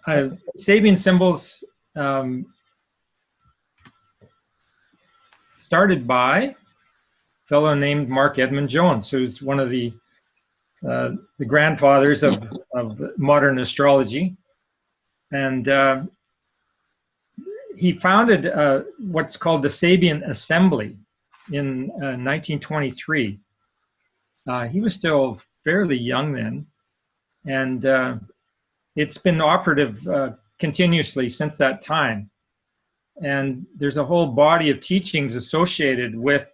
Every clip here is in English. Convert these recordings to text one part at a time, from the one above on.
Sabian symbols started by a fellow named Mark Edmund Jones, who's one of the grandfathers of modern astrology. And he founded what's called the Sabian Assembly in 1923. He was still fairly young then, and it's been operative continuously since that time. And there's a whole body of teachings associated with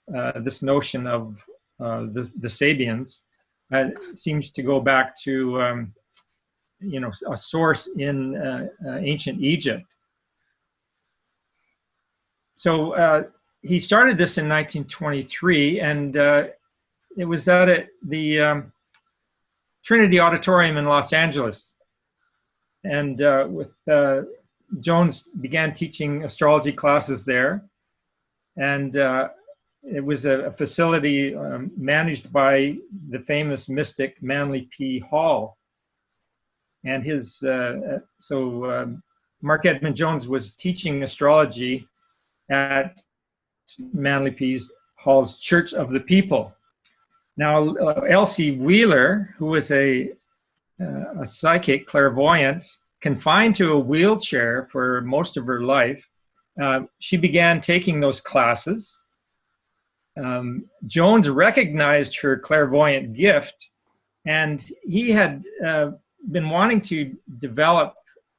this notion of the Sabians. Seems to go back to a source in ancient Egypt. So he started this in 1923, and it was at the Trinity Auditorium in Los Angeles. And with Jones began teaching astrology classes there, and it was a facility managed by the famous mystic Manly P. Hall. And his Mark Edmund Jones was teaching astrology at Manly P. Hall's Church of the People. Now, Elsie Wheeler, who was a psychic clairvoyant, confined to a wheelchair for most of her life, she began taking those classes. Jones recognized her clairvoyant gift, and he had been wanting to develop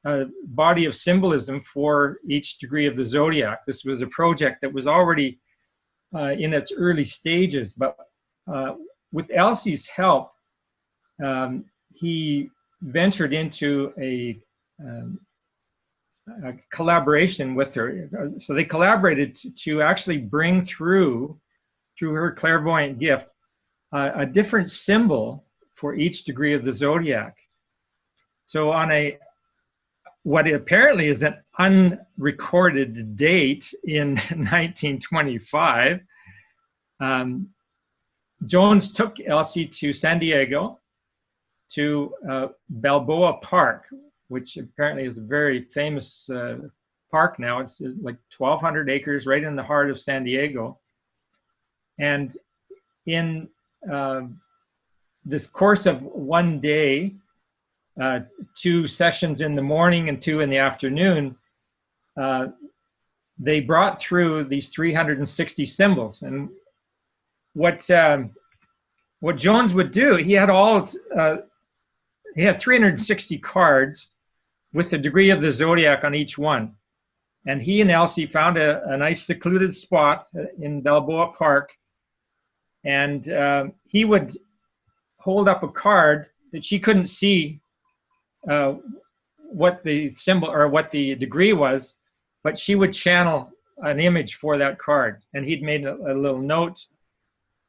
a body of symbolism for each degree of the zodiac. This was a project that was already in its early stages, but with Elsie's help, he ventured into a collaboration with her. So they collaborated to actually bring through her clairvoyant gift, a different symbol for each degree of the zodiac. So on what apparently is an unrecorded date in 1925, Jones took Elsie to San Diego, to Balboa Park, which apparently is a very famous park now. It's like 1,200 acres right in the heart of San Diego. And in this course of one day, 2 sessions in the morning and 2 in the afternoon, they brought through these 360 symbols. And what Jones would do, he had 360 cards with the degree of the zodiac on each one. And he and Elsie found a nice secluded spot in Balboa Park, and he would hold up a card that she couldn't see what the symbol or what the degree was, but she would channel an image for that card. And he'd made a little note,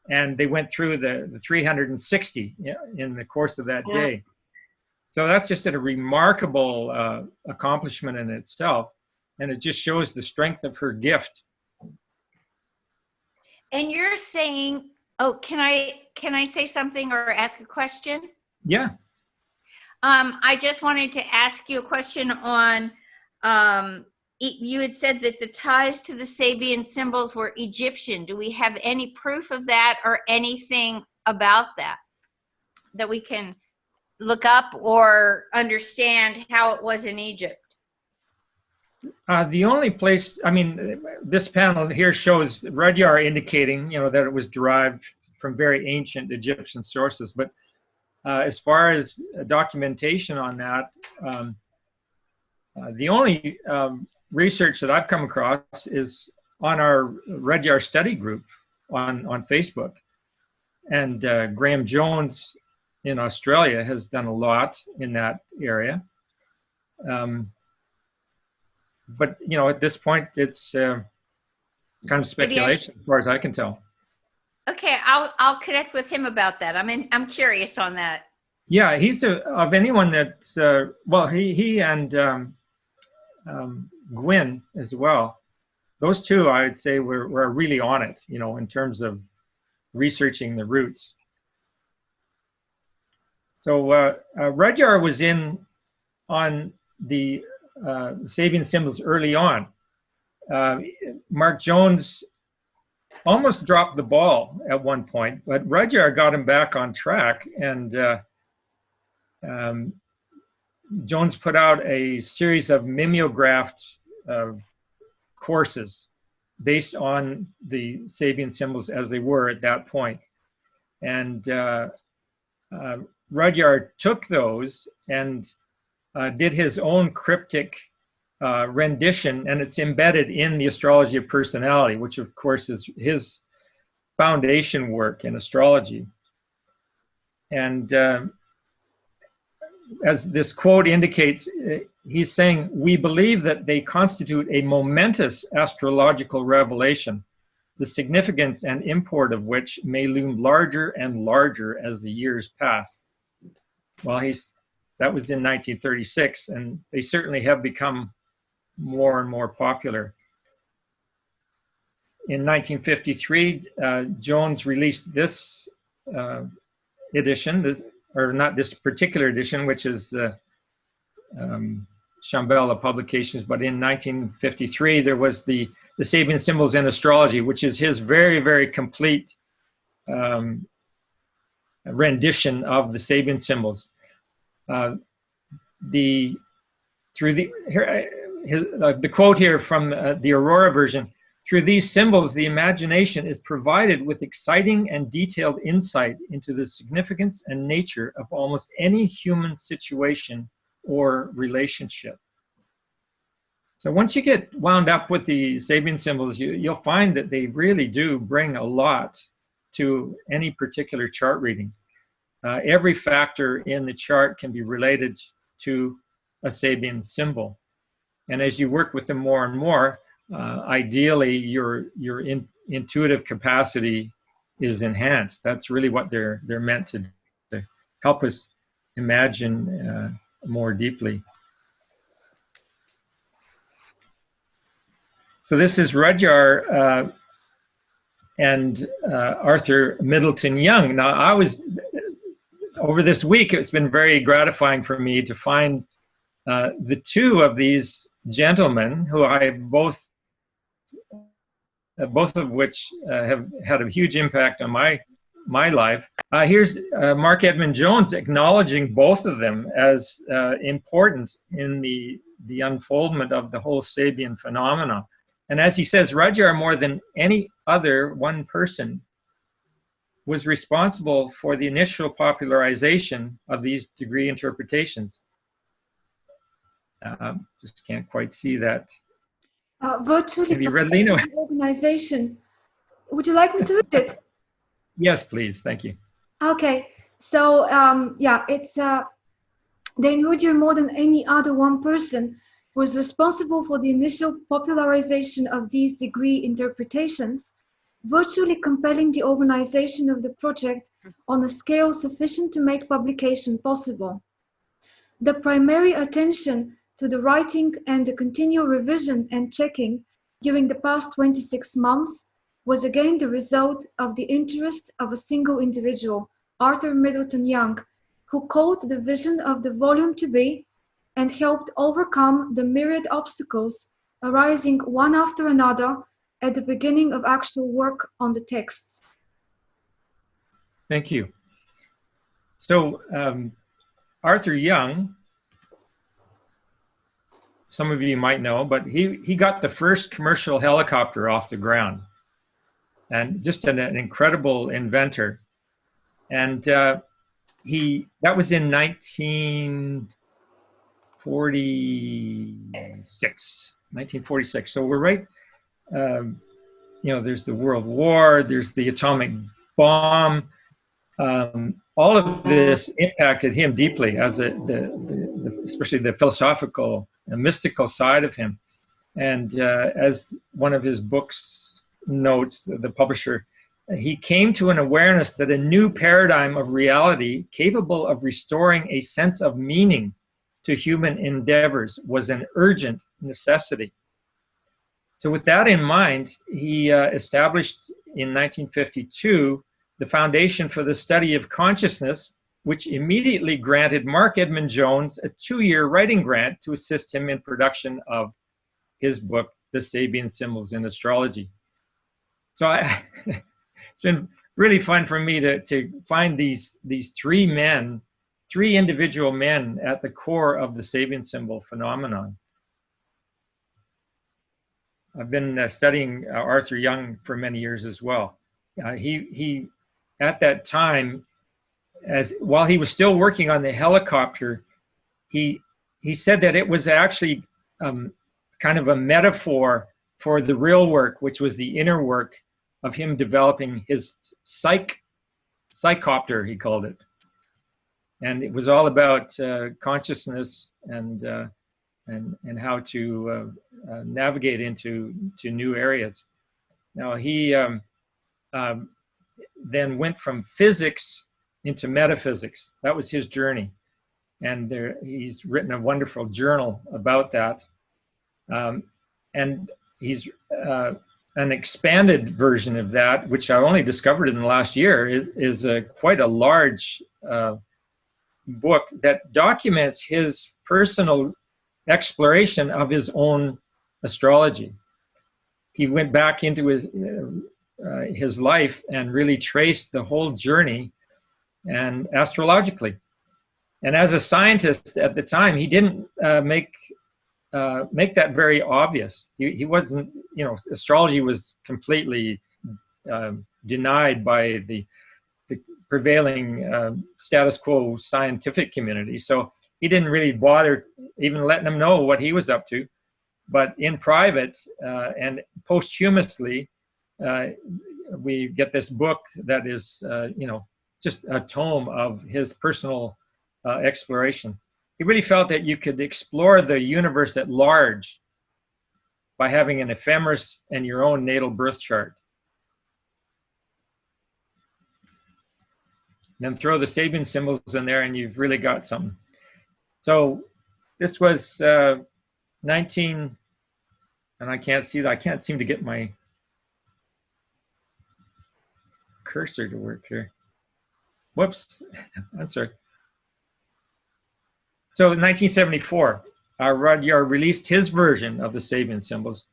and they went through the 360 in the course of that day. So that's just a remarkable accomplishment in itself, and it just shows the strength of her gift. And you're saying, oh, can I say something or ask a question? Yeah. I just wanted to ask you a question on, you had said that the ties to the Sabian symbols were Egyptian. Do we have any proof of that or anything about that we can look up or understand how it was in Egypt? The only place, I mean, this panel here shows Rudyard indicating, that it was derived from very ancient Egyptian sources. But as far as documentation on that, the only research that I've come across is on our Rudyard study group on Facebook. And Graham Jones in Australia has done a lot in that area. But, at this point, it's kind of speculation as far as I can tell. Okay, I'll connect with him about that. I'm curious on that. Yeah, he's of anyone that's, well, he and Gwyn as well. Those two, I would say, were really on it, in terms of researching the roots. So Rudyard was in on the Sabian symbols early on. Mark Jones almost dropped the ball at one point, but Rudyard got him back on track, and Jones put out a series of mimeographed courses based on the Sabian symbols as they were at that point. And Rudyard took those and did his own cryptic rendition, and it's embedded in the Astrology of Personality, which of course is his foundation work in astrology. And as this quote indicates, he's saying, "We believe that they constitute a momentous astrological revelation, the significance and import of which may loom larger and larger as the years pass." Well, that was in 1936, and they certainly have become more and more popular. In 1953, Jones released this edition, or not this particular edition, which is Shambhala Publications, but in 1953, there was the Sabian Symbols in Astrology, which is his very, very complete rendition of the Sabian symbols. The quote here from the Aurora version: "Through these symbols, the imagination is provided with exciting and detailed insight into the significance and nature of almost any human situation or relationship." So once you get wound up with the Sabian symbols, you'll find that they really do bring a lot to any particular chart reading. Every factor in the chart can be related to a Sabian symbol. And as you work with them more and more, ideally your intuitive capacity is enhanced. That's really what they're meant to help us imagine more deeply. So this is Rudyard and Arthur Middleton Young. Now, over this week, it's been very gratifying for me to find the two of these gentlemen who I both of which have had a huge impact on my life. Here's Mark Edmund Jones acknowledging both of them as important in the unfoldment of the whole Sabian phenomena. And as he says, Rudyard, more than any other one person, was responsible for the initial popularization of these degree interpretations. Just can't quite see that. Virtually have you read Lino? Organization. Would you like me to read it? Yes, please. Thank you. Okay. So yeah, it's Dwayne Rourke, more than any other one person, was responsible for the initial popularization of these degree interpretations, virtually compelling the organization of the project on a scale sufficient to make publication possible. The primary attention to the writing and the continual revision and checking during the past 26 months was again the result of the interest of a single individual, Arthur Middleton Young, who called the vision of the volume to be and helped overcome the myriad obstacles arising one after another at the beginning of actual work on the text. Thank you. So Arthur Young, some of you might know, but he got the first commercial helicopter off the ground, and just an incredible inventor. And that was in 1946. So we're right, there's the World War, there's the atomic bomb. All of this impacted him deeply, as especially the philosophical and mystical side of him. And as one of his books notes, the publisher, he came to an awareness that a new paradigm of reality capable of restoring a sense of meaning to human endeavors was an urgent necessity. So with that in mind, he established in 1952 the Foundation for the Study of Consciousness which immediately granted Mark Edmund Jones a 2-year writing grant to assist him in production of his book, The Sabian Symbols in Astrology. So it's been really fun for me to find these three individual men at the core of the Sabian symbol phenomenon. I've been studying Arthur Young for many years as well. He at that time, while he was still working on the helicopter, he said that it was actually kind of a metaphor for the real work, which was the inner work of him developing his psychopter, he called it. And it was all about consciousness and how to navigate into new areas. Now he then went from physics into metaphysics. That was his journey, and he's written a wonderful journal about that. And he's an expanded version of that, which I only discovered in the last year, is quite a large book that documents his personal exploration of his own astrology. He went back into his life and really traced the whole journey, and astrologically. And as a scientist at the time, he didn't make that very obvious. He wasn't, astrology was completely denied by the prevailing status quo scientific community. So he didn't really bother even letting them know what he was up to. But in private and posthumously, we get this book that is, just a tome of his personal exploration. He really felt that you could explore the universe at large by having an ephemeris and your own natal birth chart. And then throw the Sabian symbols in there and you've really got something. So this was 19, and I can't see that. I can't seem to get my cursor to work here. Whoops, I'm sorry. So in 1974, Rudyard released his version of the Sabian symbols.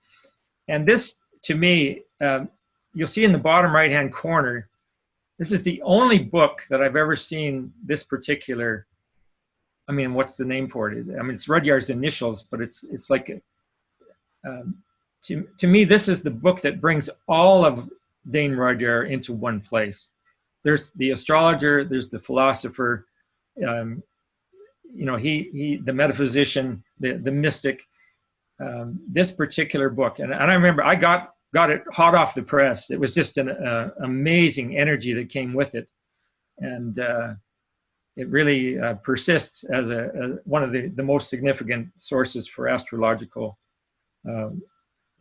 And this, to me, you'll see in the bottom right-hand corner, this is the only book that I've ever seen this particular, what's the name for it? It's Rudyard's initials, but it's like, to me, this is the book that brings all of Dane Rudyard into one place. There's the astrologer, there's the philosopher, the metaphysician, the mystic. This particular book, and I remember I got it hot off the press. It was just an amazing energy that came with it, and it really persists as one of the most significant sources for astrological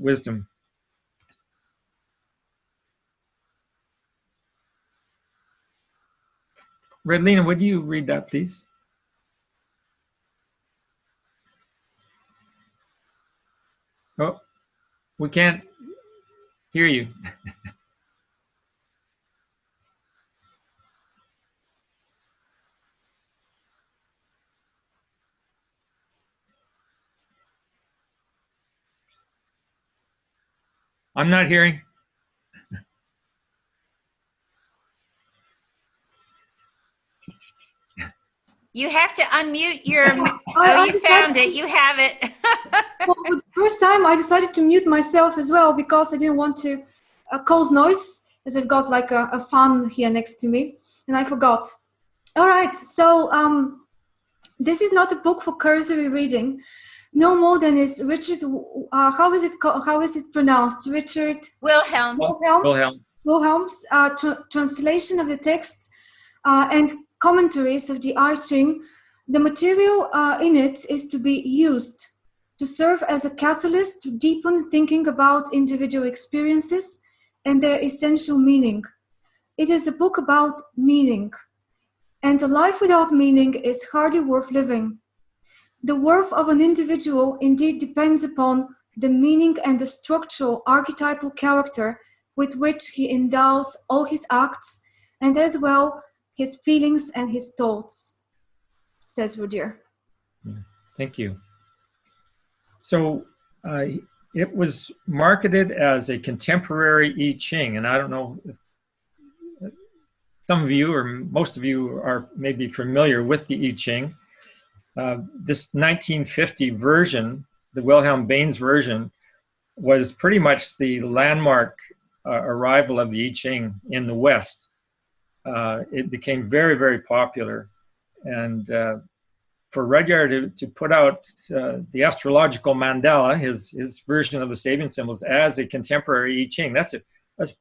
wisdom. Redlina, would you read that, please? Oh, we can't hear you. I'm not hearing. You have to unmute your, you found it, you have it. Well, the first time I decided to mute myself as well because I didn't want to cause noise, as I've got like a fan here next to me, and I forgot. All right, so this is not a book for cursory reading, no more than is Richard, how is it pronounced? Richard? Wilhelm. Wilhelm's translation of the text and commentaries of the I Ching. The material in it is to be used to serve as a catalyst to deepen thinking about individual experiences and their essential meaning. It is a book about meaning, and a life without meaning is hardly worth living. The worth of an individual indeed depends upon the meaning and the structural archetypal character with which he endows all his acts, and as well his feelings and his thoughts, says Rudyr. Thank you. So it was marketed as a contemporary I Ching, and I don't know if some of you or most of you are maybe familiar with the I Ching. This 1950 version, the Wilhelm Baines version, was pretty much the landmark arrival of the I Ching in the West. It became very, very popular. And for Rudyard to put out the astrological mandala, his version of the Sabian symbols, as a contemporary I Ching, that's a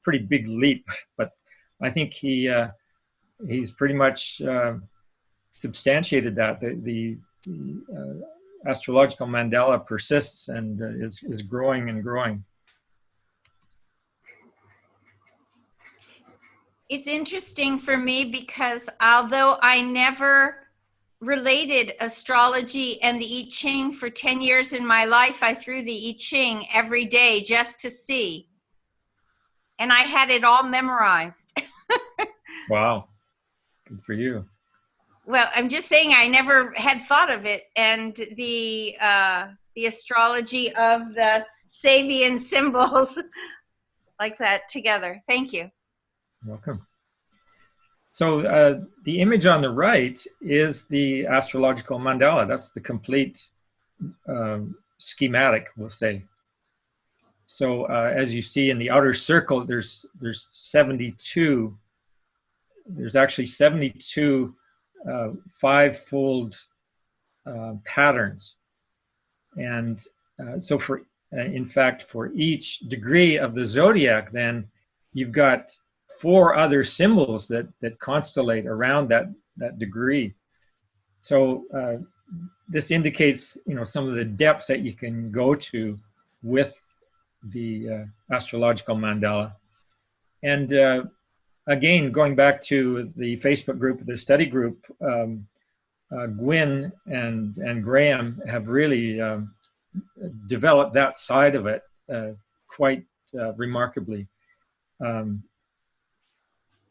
pretty big leap. But I think he's pretty much substantiated that. The astrological mandala persists and is growing and growing. It's interesting for me because although I never related astrology and the I Ching for 10 years in my life, I threw the I Ching every day just to see. And I had it all memorized. Wow, good for you. Well, I'm just saying I never had thought of it, and the astrology of the Sabian symbols like that together. Thank you. Welcome. So the image on the right is the astrological mandala. That's the complete schematic, we'll say. So as you see in the outer circle, there's 72. There's actually 72 five-fold patterns, and so for in fact for each degree of the zodiac, then you've got 4 other symbols that constellate around that degree. So this indicates, you know, some of the depths that you can go to with the astrological mandala. And again, going back to the Facebook group, the study group, Gwyn and Graham have really developed that side of it quite remarkably.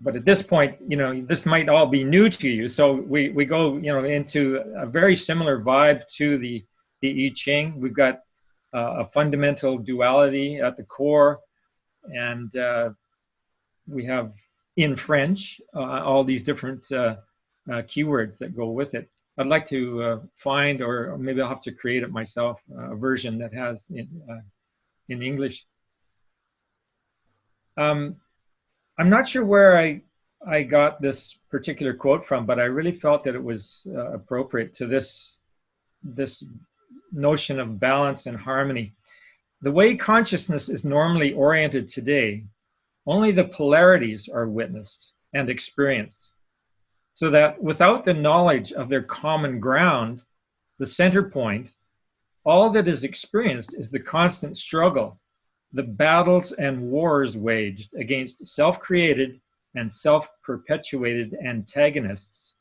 But at this point, you know, this might all be new to you. So we go, you know, into a very similar vibe to the I Ching. We've got a fundamental duality at the core, and we have in French all these different keywords that go with it. I'd like to find, or maybe I'll have to create it myself, a version that has in English. I'm not sure where I got this particular quote from, but I really felt that it was appropriate to this notion of balance and harmony. The way consciousness is normally oriented today, only the polarities are witnessed and experienced, so that without the knowledge of their common ground, the center point, all that is experienced is the constant struggle, the battles and wars waged against self-created and self-perpetuated antagonists.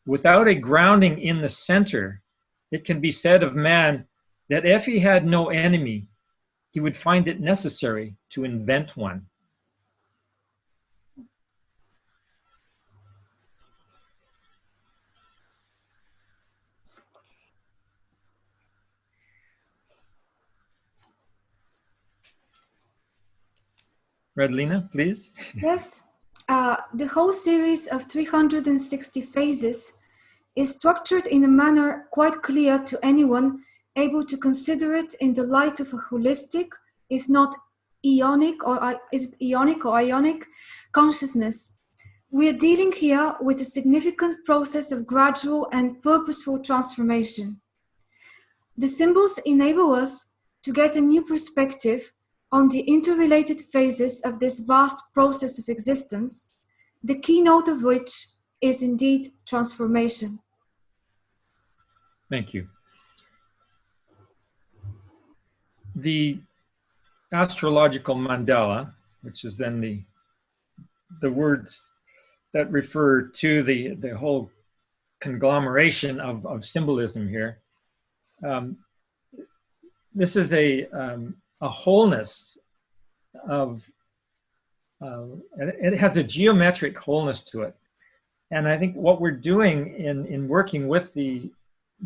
Without a grounding in the center, it can be said of man that if he had no enemy, he would find it necessary to invent one. Redlina, please. Yes, the whole series of 360 phases is structured in a manner quite clear to anyone able to consider it in the light of a holistic, if not ionic, or is it ionic or ionic consciousness. We are dealing here with a significant process of gradual and purposeful transformation. The symbols enable us to get a new perspective on the interrelated phases of this vast process of existence, the keynote of which is indeed transformation. Thank you. The astrological mandala, which is then the words that refer to the whole conglomeration of symbolism here. This is a wholeness of, it has a geometric wholeness to it. And I think what we're doing in working with the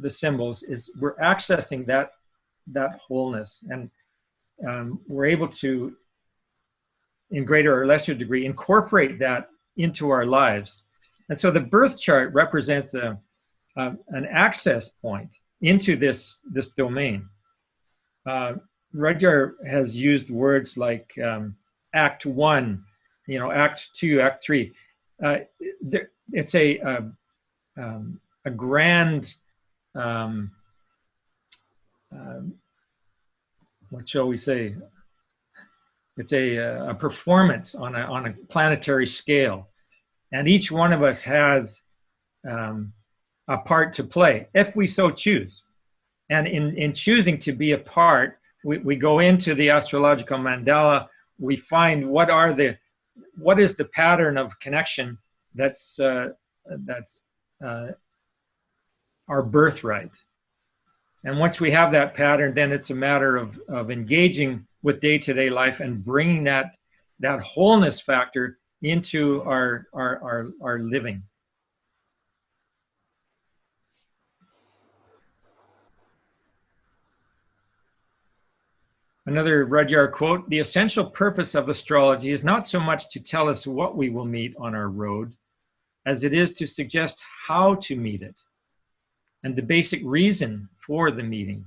symbols is we're accessing that wholeness, and we're able to, in greater or lesser degree, incorporate that into our lives. And so the birth chart represents an access point into this domain. Rudyard has used words like Act 1, Act 2, Act 3. It's a grand, what shall we say? It's a performance on a planetary scale, and each one of us has a part to play if we so choose. And in choosing to be a part, we go into the astrological mandala. We find what is the pattern of connection that's our birthright. And once we have that pattern, then it's a matter of engaging with day-to-day life and bringing that wholeness factor into our living. Another Rudyard quote: "The essential purpose of astrology is not so much to tell us what we will meet on our road, as it is to suggest how to meet it, and the basic reason for the meeting.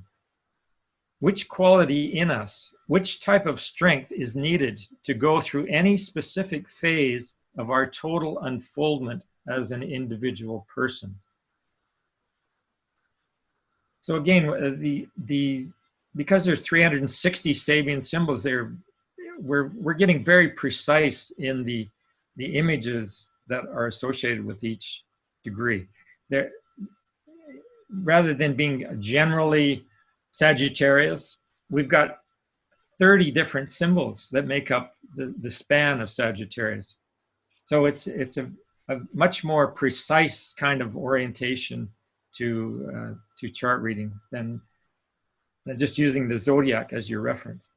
Which quality in us, which type of strength is needed to go through any specific phase of our total unfoldment as an individual person." So again, because there's 360 Sabian symbols there, we're getting very precise in the images that are associated with each degree. There, rather than being generally Sagittarius, we've got 30 different symbols that make up the span of Sagittarius. So it's a much more precise kind of orientation to chart reading than just using the zodiac as your reference.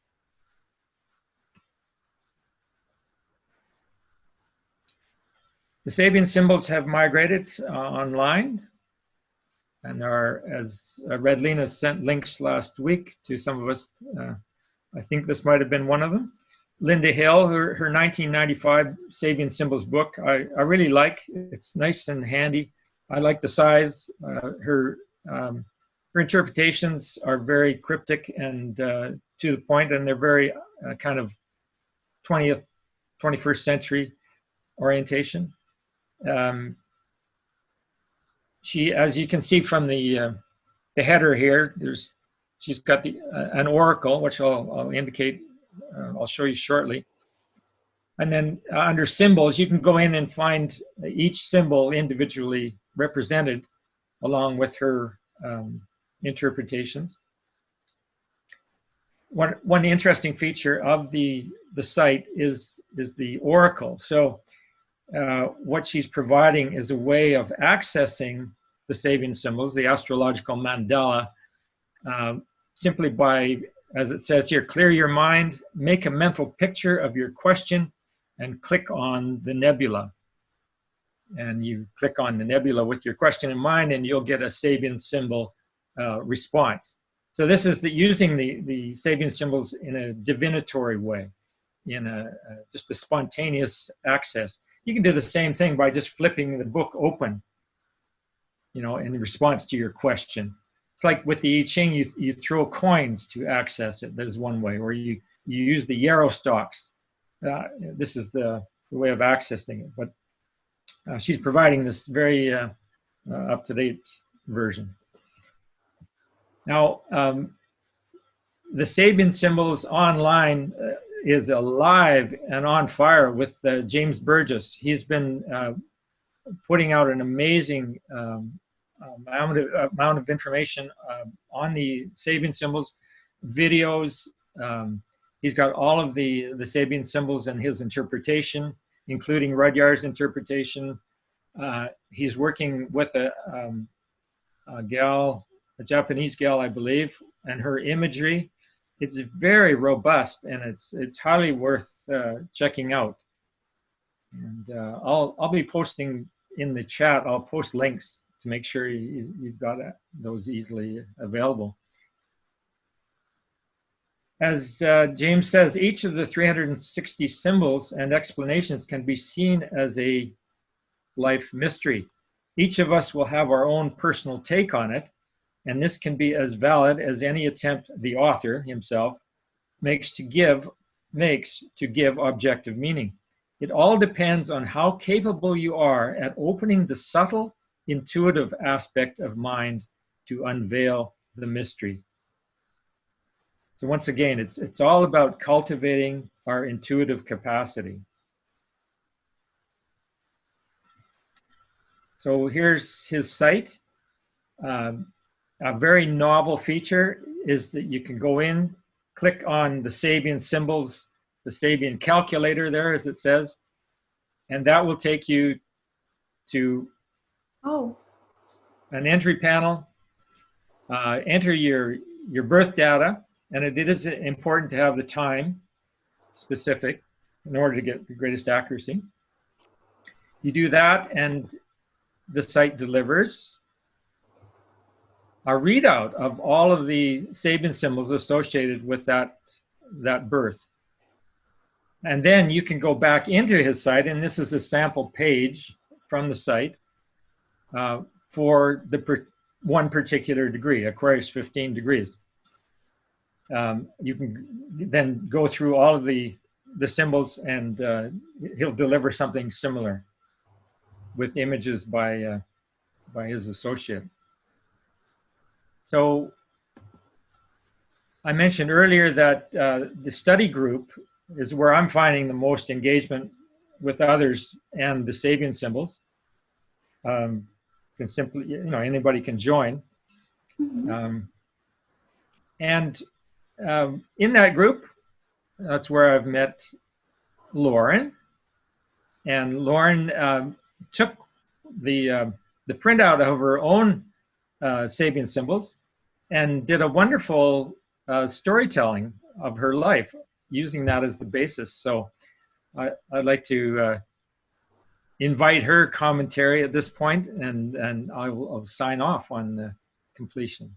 The Sabian symbols have migrated online, and are, as Redlina sent links last week to some of us. I think this might have been one of them. Linda Hill, her 1995 Sabian symbols book, I really like. It's nice and handy. I like the size. Her interpretations are very cryptic and to the point, and they're very kind of 20th, 21st century orientation. She, as you can see from the header here, she's got an oracle, which I'll indicate. I'll show you shortly. And then under symbols, you can go in and find each symbol individually represented along with her interpretations. One interesting feature of the site is the oracle. So what she's providing is a way of accessing the Sabian symbols, the astrological mandala, simply by, as it says here, clear your mind, make a mental picture of your question, and click on the nebula. And you click on the nebula with your question in mind, and you'll get a Sabian symbol response. So this is using the Sabian symbols in a divinatory way, in just a spontaneous access. You can do the same thing by just flipping the book open, in response to your question. It's like with the I Ching, you throw coins to access it. There's one way, or you use the yarrow stalks. This is the way of accessing it. But she's providing this very up-to-date version. Now, the Sabian symbols online is alive and on fire with James Burgess. He's been putting out an amazing amount of information on the Sabian symbols, videos. He's got all of the Sabian symbols and his interpretation, including Rudyard's interpretation. He's working with a Japanese gal, I believe, and her imagery. It's very robust, and it's highly worth checking out. And I'll be posting in the chat, I'll post links to make sure you've got those easily available. As James says, each of the 360 symbols and explanations can be seen as a life mystery. Each of us will have our own personal take on it, and this can be as valid as any attempt the author himself makes to give objective meaning. It all depends on how capable you are at opening the subtle, intuitive aspect of mind to unveil the mystery. So once again, it's all about cultivating our intuitive capacity. So here's his site. A very novel feature is that you can go in, click on the Sabian symbols, the Sabian calculator there, as it says, and that will take you to an entry panel. Enter your birth data, and it is important to have the time specific in order to get the greatest accuracy. You do that, and the site delivers a readout of all of the Sabian symbols associated with that birth. And then you can go back into his site, and this is a sample page from the site for the one particular degree, Aquarius 15 degrees. You can then go through all of the symbols, and he'll deliver something similar with images by his associate. So I mentioned earlier that the study group is where I'm finding the most engagement with others and the Sabian symbols. Can simply, anybody can join. In that group, that's where I've met Lauren. And Lauren took the printout of her own Sabian symbols and did a wonderful storytelling of her life using that as the basis. So I'd like to invite her commentary at this point, and I'll sign off on the completion.